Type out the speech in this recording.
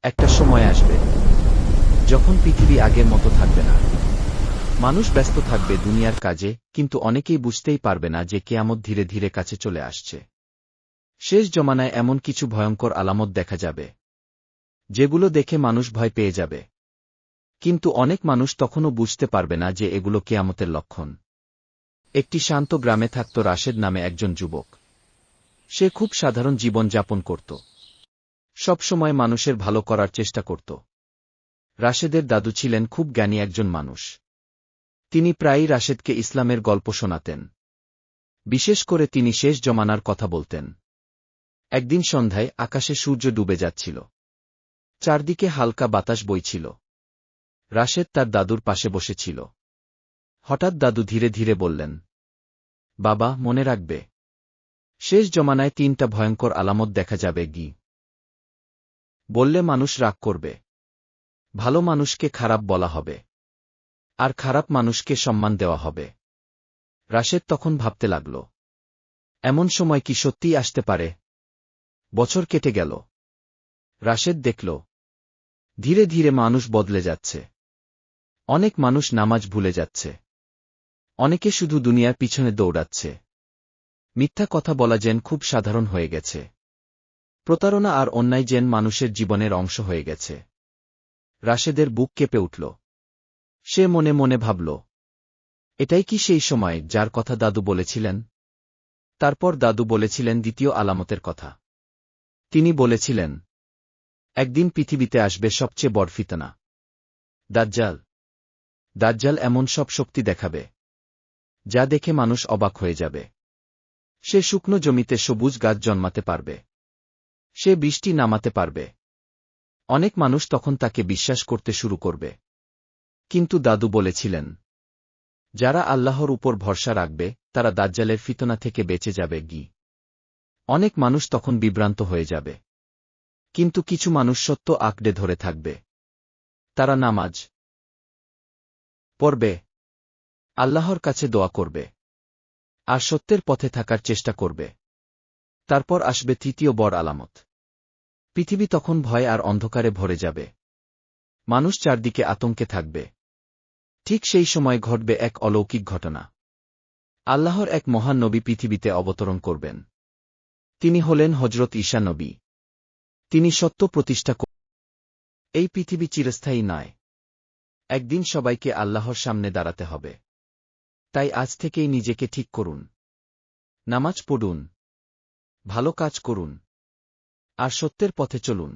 একটা সময় আসবে যখন পৃথিবী আগের মতো থাকবে না। মানুষ ব্যস্ত থাকবে দুনিয়ার কাজে, কিন্তু অনেকেই বুঝতেই পারবে না যে কিয়ামত ধীরে ধীরে কাছে চলে আসছে। শেষ জমানায় এমন কিছু ভয়ঙ্কর আলামত দেখা যাবে যেগুলো দেখে মানুষ ভয় পেয়ে যাবে। কিন্তু অনেক মানুষ তখনও বুঝতে পারবে না যে এগুলো কিয়ামতের লক্ষণ। একটি শান্ত গ্রামে থাকত রাশেদ নামে একজন যুবক। সে খুব সাধারণ জীবন যাপন করত। সবসময় মানুষের ভালো করার চেষ্টা করত। রাশেদের দাদু ছিলেন খুব জ্ঞানী একজন মানুষ। তিনি প্রায়ই রাশেদকে ইসলামের গল্প শোনাতেন। বিশেষ করে তিনি শেষ জমানার কথা বলতেন। একদিন সন্ধ্যায় আকাশে সূর্য ডুবে যাচ্ছিল। চারদিকে হালকা বাতাস বইছিল। রাশেদ তার দাদুর পাশে বসেছিল। হঠাৎ দাদু ধীরে ধীরে বললেন, বাবা, মনে রাখবে, শেষ জমানায় 3টা ভয়ঙ্কর আলামত দেখা যাবে। বললে মানুষ রাগ করবে, ভালো মানুষকে খারাপ বলা হবে, আর খারাপ মানুষকে সম্মান দেওয়া হবে। রাশেদ তখন ভাবতে লাগল, এমন সময় কি সত্যিই আসতে পারে? বছর কেটে গেল। রাশেদ দেখল, ধীরে ধীরে মানুষ বদলে যাচ্ছে। অনেক মানুষ নামাজ ভুলে যাচ্ছে। অনেকে শুধু দুনিয়ার পিছনে দৌড়াচ্ছে। মিথ্যা কথা বলা যেন খুব সাধারণ হয়ে গেছে। প্রতারণা আর অন্যায় যেন মানুষের জীবনের অংশ হয়ে গেছে। রাশেদের বুক কেঁপে উঠল। সে মনে মনে ভাবল, এটাই কি সেই সময় যার কথা দাদু বলেছিলেন? তারপর দাদু বলেছিলেন দ্বিতীয় আলামতের কথা। তিনি বলেছিলেন, একদিন পৃথিবীতে আসবে সবচেয়ে বড় ফিতনা, দাজ্জাল। দাজ্জাল এমন সব শক্তি দেখাবে যা দেখে মানুষ অবাক হয়ে যাবে। সে শুকনো জমিতে সবুজ গাছ জন্মাতে পারবে। সে বৃষ্টি নামাতে পারবে। অনেক মানুষ তখন তাকে বিশ্বাস করতে শুরু করবে। কিন্তু দাদু বলেছিলেন, যারা আল্লাহর উপর ভরসা রাখবে তারা দাজ্জালের ফিতনা থেকে বেঁচে যাবে। অনেক মানুষ তখন বিভ্রান্ত হয়ে যাবে। কিন্তু কিছু মানুষ সত্য আঁকড়ে ধরে থাকবে। তারা নামাজ পড়বে, আল্লাহর কাছে দোয়া করবে, আর সত্যের পথে থাকার চেষ্টা করবে। তারপর আসবে তৃতীয় বড় আলামত। পৃথিবী তখন ভয় আর অন্ধকারে ভরে যাবে। মানুষ চারদিকে আতঙ্কে থাকবে। ঠিক সেই সময় ঘটবে এক অলৌকিক ঘটনা। আল্লাহর এক মহান নবী পৃথিবীতে অবতরণ করবেন। তিনি হলেন হজরত ঈসা নবী। তিনি সত্য প্রতিষ্ঠা করবেন। এই পৃথিবী চিরস্থায়ী নয়। একদিন সবাইকে আল্লাহর সামনে দাঁড়াতে হবে। তাই আজ থেকেই নিজেকে ঠিক করুন। নামাজ পড়ুন, ভালো কাজ করুন, আর সত্যের পথে চলুন।